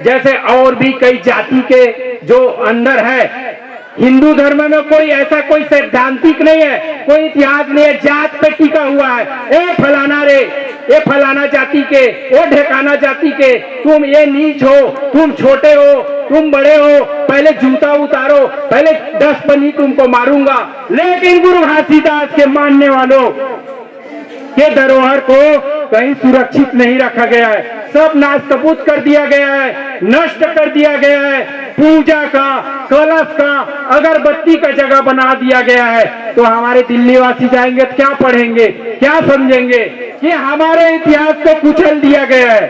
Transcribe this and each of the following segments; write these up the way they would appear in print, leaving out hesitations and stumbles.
जैसे और भी कई जाति के जो अंदर है। हिंदू धर्म में कोई ऐसा कोई सैद्धांतिक नहीं है, कोई इतिहास नहीं है, जात पे टिका हुआ है। ए फलाना रे, ये फलाना जाति के, वो ढेकाना जाति के, तुम ये नीच हो, तुम छोटे हो, तुम बड़े हो, पहले जूता उतारो, पहले 10 पन्नी तुमको मारूंगा। लेकिन गुरु घासीदास के मानने वालों के धरोहर को कहीं सुरक्षित नहीं रखा गया है, सब नास्तबूत कर दिया गया है, नष्ट कर दिया गया है। पूजा का, कलश का, अगरबत्ती का जगह बना दिया गया है। तो हमारे दिल्ली वासी जाएंगे तो क्या पढ़ेंगे, क्या समझेंगे कि हमारे इतिहास को कुचल दिया गया है,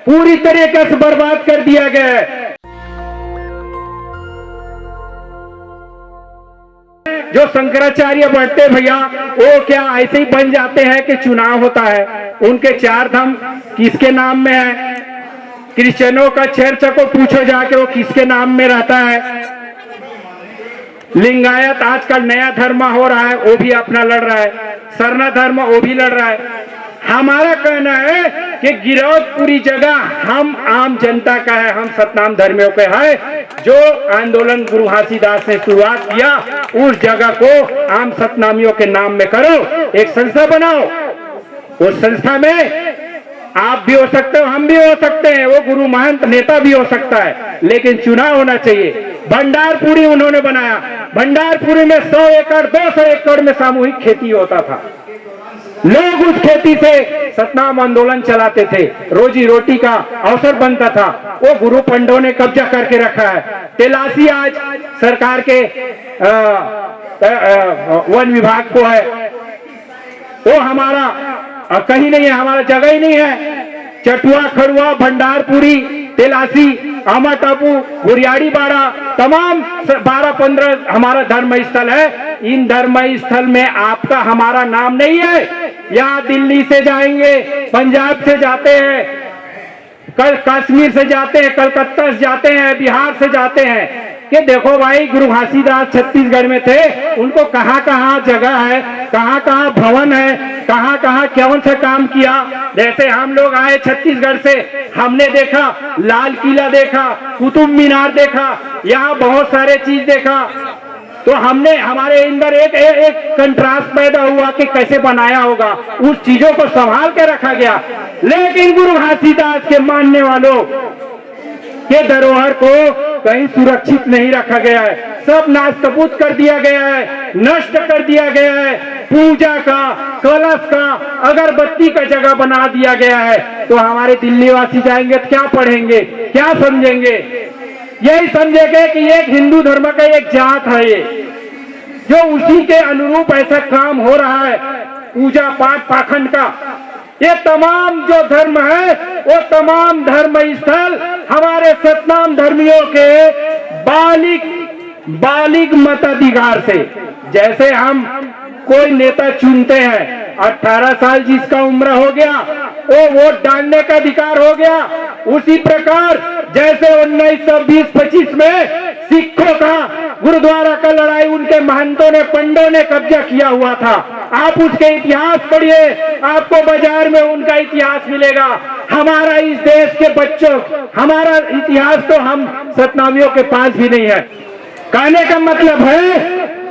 पूरी तरीके से बर्बाद कर दिया गया है। जो शंकराचार्य बढ़ते भैया, वो क्या ऐसे ही बन जाते हैं कि चुनाव होता है? उनके 4 धाम किसके नाम में है? क्रिश्चियनों का चर्च को पूछो जाके, वो किसके नाम में रहता है? लिंगायत आजकल नया धर्म हो रहा है, वो भी अपना लड़ रहा है। सरना धर्म वो भी लड़ रहा है। हमारा कहना है कि गिरौद पूरी जगह हम आम जनता का है, हम सतनाम धर्मियों के है। जो आंदोलन गुरु घासीदास ने शुरुआत किया, उस जगह को आम सतनामियों के नाम में करो, एक संस्था बनाओ। उस संस्था में आप भी हो सकते हो, हम भी हो सकते हैं, वो गुरु महंत नेता भी हो सकता है, लेकिन चुनाव होना चाहिए। भंडारपुरी उन्होंने बनाया, भंडारपुरी में 100 एकड़ 200 एकड़ में सामूहिक खेती होता था। लोग उस खेती से सतनाम आंदोलन चलाते थे, रोजी रोटी का अवसर बनता था। वो गुरु पंडों ने कब्जा करके रखा है। तेलासी आज सरकार के वन विभाग को है, वो हमारा कहीं नहीं है, हमारा जगह ही नहीं है। चटुआ, खड़ुआ, भंडारपुरी, तेलासी, आमा टापू, गुरियाड़ी बाड़ा, तमाम 12-15 हमारा धर्म स्थल है। इन धर्म स्थल में आपका हमारा नाम नहीं है। यहाँ दिल्ली से जाएंगे, पंजाब से जाते हैं, कल कश्मीर से जाते हैं, कलकत्ता से जाते हैं, बिहार से जाते हैं कि देखो भाई गुरु घासीदास छत्तीसगढ़ में थे, उनको कहाँ कहाँ जगह है, कहाँ कहाँ भवन है, कहाँ कहाँ कौन सा काम किया। जैसे हम लोग आए छत्तीसगढ़ से, हमने देखा लाल किला देखा, कुतुब मीनार देखा, यहाँ बहुत सारे चीज देखा। तो हमने हमारे अंदर एक कंट्रास्ट पैदा हुआ कि कैसे बनाया होगा, उस चीजों को संभाल के रखा गया। लेकिन गुरु घासीदास के मानने वालों के धरोहर को कहीं सुरक्षित नहीं रखा गया है, सब नास्तबूत कर दिया गया है, नष्ट कर दिया गया है। पूजा का, कलश का, अगरबत्ती का जगह बना दिया गया है। तो हमारे दिल्ली वासी जाएंगे तो क्या पढ़ेंगे, क्या समझेंगे? यही समझेंगे कि एक हिंदू धर्म का एक जात है, ये जो उसी के अनुरूप ऐसा काम हो रहा है, पूजा पाठ पाखंड का। ये तमाम जो धर्म है, वो तमाम धर्म स्थल हमारे सतनाम धर्मियों के बालिग मताधिकार से, जैसे हम कोई नेता चुनते हैं, 18 साल जिसका उम्र हो गया वो वोट डालने का अधिकार हो गया। उसी प्रकार जैसे 1920-25 में सिखों का गुरुद्वारा का लड़ाई उनके महंतों ने, पंडों ने कब्जा किया हुआ था। आप उसके इतिहास पढ़िए, आपको बाजार में उनका इतिहास मिलेगा। हमारा इस देश के बच्चों, हमारा इतिहास तो हम सतनामियों के पास भी नहीं है। कहने का मतलब है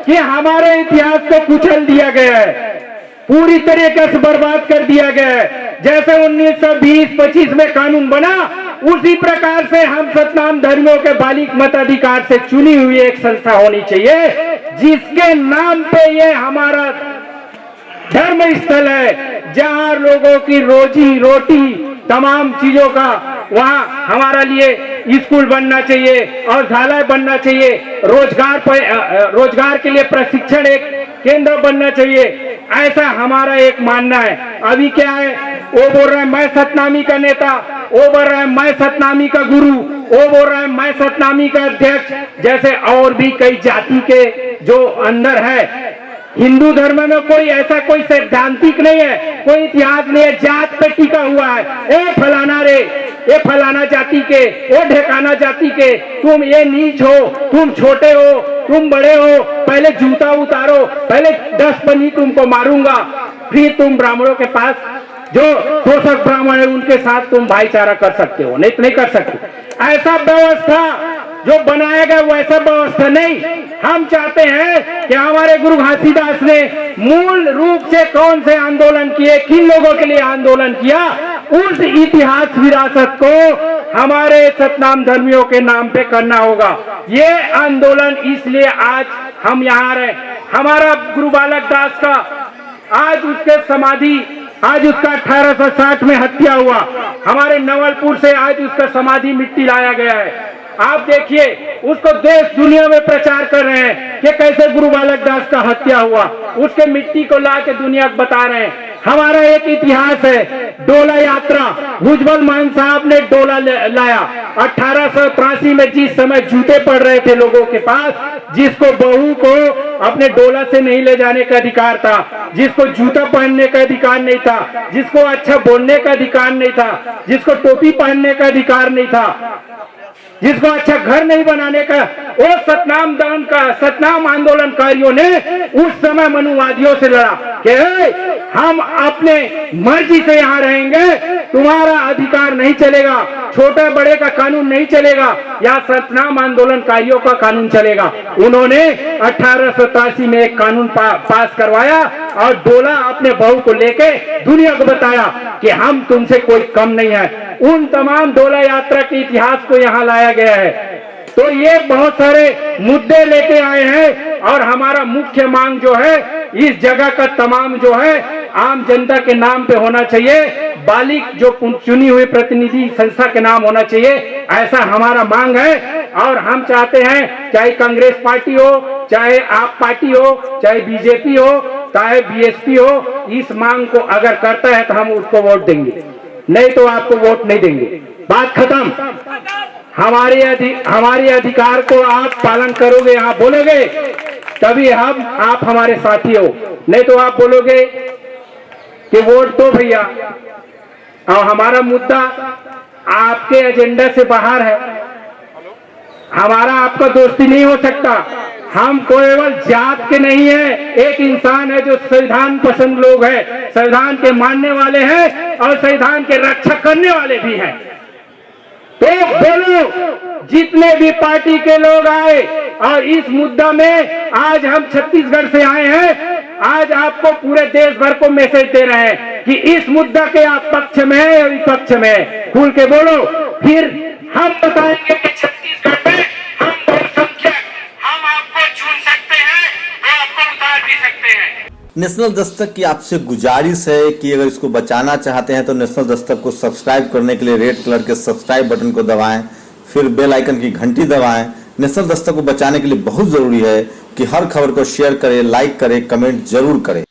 कि हमारे इतिहास को कुचल दिया गया है, पूरी तरीके से बर्बाद कर दिया गया है। जैसे 1920-25 में कानून बना, उसी प्रकार से हम सतनाम धर्मियों के बालिग मताधिकार से चुनी हुई एक संस्था होनी चाहिए, जिसके नाम पे ये हमारा धर्म स्थल है, जहां लोगों की रोजी रोटी तमाम चीजों का, वहां हमारा लिए स्कूल बनना चाहिए, औषधालय बनना चाहिए, रोजगार के लिए प्रशिक्षण एक केंद्र बनना चाहिए। ऐसा हमारा एक मानना है। अभी क्या है, वो बोल रहा है मैं सतनामी का नेता, वो बोल रहा है मैं सतनामी का गुरु, वो बोल रहा है मैं सतनामी का अध्यक्ष। जैसे और भी कई जाति के जो अंदर है। हिंदू धर्म में कोई ऐसा कोई सैद्धांतिक नहीं है, कोई इतिहास नहीं है, जात पे टिका हुआ है। ए फलाना रे, ये फलाना जाति के, वो ढेकाना जाति के, तुम ये नीच हो, तुम छोटे हो, तुम बड़े हो, पहले जूता उतारो, पहले 10 पन्नी तुमको मारूंगा, फिर तुम ब्राह्मणों के पास जो शोषक ब्राह्मण है उनके साथ तुम भाईचारा कर सकते हो, नहीं तो नहीं कर सकते। ऐसा व्यवस्था जो बनाया गया वैसा व्यवस्था नहीं। हम चाहते हैं कि हमारे गुरु घासीदास ने मूल रूप से कौन से आंदोलन किए, किन लोगों के लिए आंदोलन किया, उस इतिहास विरासत को हमारे सतनाम धर्मियों के नाम पे करना होगा। ये आंदोलन इसलिए आज हम यहाँ रहे। हमारा गुरु बालक दास का आज उसके समाधि, आज उसका 1860 में हत्या हुआ। हमारे नवलपुर से आज उसका समाधि मिट्टी लाया गया है। आप देखिए उसको देश दुनिया में प्रचार कर रहे हैं कि कैसे गुरु बालक दास का हत्या हुआ, उसके मिट्टी को ला के दुनिया को बता रहे हैं। हमारा एक इतिहास है, डोला यात्रा। भुजबल मान साहब ने डोला लाया 1883 में, जिस समय जूते पड़ रहे थे लोगों के पास, जिसको बहू को अपने डोला से नहीं ले जाने का अधिकार था, जिसको जूता पहनने का अधिकार नहीं था, जिसको अच्छा बोलने का अधिकार नहीं था, जिसको टोपी पहनने का अधिकार नहीं था, जिसको अच्छा घर नहीं बनाने का, वो सतनाम आंदोलनकारियों ने उस समय मनुवादियों से लड़ा कि हम अपने मर्जी से यहाँ रहेंगे, तुम्हारा अधिकार नहीं चलेगा, छोटे बड़े का कानून नहीं चलेगा, या सतनाम आंदोलनकारियों का कानून चलेगा। उन्होंने 1883 में एक कानून पास करवाया और डोला अपने बहू को लेके दुनिया को बताया कि हम तुमसे कोई कम नहीं है। उन तमाम डोला यात्रा के इतिहास को यहाँ लाया गया है। तो ये बहुत सारे मुद्दे लेके आए हैं और हमारा मुख्य मांग जो है, इस जगह का तमाम जो है आम जनता के नाम पे होना चाहिए, बालिक जो चुनी हुई प्रतिनिधि संस्था के नाम होना चाहिए, ऐसा हमारा मांग है। और हम चाहते हैं चाहे कांग्रेस पार्टी हो, चाहे आप पार्टी हो, चाहे बीजेपी हो, चाहे बीएसपी हो, इस मांग को अगर करता है तो हम उसको वोट देंगे, नहीं तो आपको वोट नहीं देंगे। बात खत्म। हमारे अधिकार को आप पालन करोगे, यहाँ बोलोगे, तभी आप हमारे साथी हो, नहीं तो आप बोलोगे कि वोट दो भैया, और हमारा मुद्दा आपके एजेंडा से बाहर है। हमारा आपका दोस्ती नहीं हो सकता। हम केवल जात के नहीं है, एक इंसान है जो संविधान पसंद लोग हैं, संविधान के मानने वाले हैं और संविधान के रक्षा करने वाले भी हैं। तो बोलो, जितने भी पार्टी के लोग आए और इस मुद्दा में आज हम छत्तीसगढ़ से आए हैं, आज आपको पूरे देश भर को मैसेज दे रहे हैं कि इस मुद्दा के आप पक्ष में है या विपक्ष में है, खुल के बोलो। फिर हम बताएंगे कि छत्तीसगढ़ में हम बहुसंख्यक, हम आपको चुन सकते हैं और आपको उतार भी सकते हैं। नेशनल दस्तक की आपसे गुजारिश है कि अगर इसको बचाना चाहते हैं तो नेशनल दस्तक को सब्सक्राइब करने के लिए रेड कलर के सब्सक्राइब बटन को दबाएं, फिर बेल आइकन की घंटी दबाएं। नेशनल दस्तक को बचाने के लिए बहुत जरूरी है कि हर खबर को शेयर करें, लाइक करें, कमेंट जरूर करें।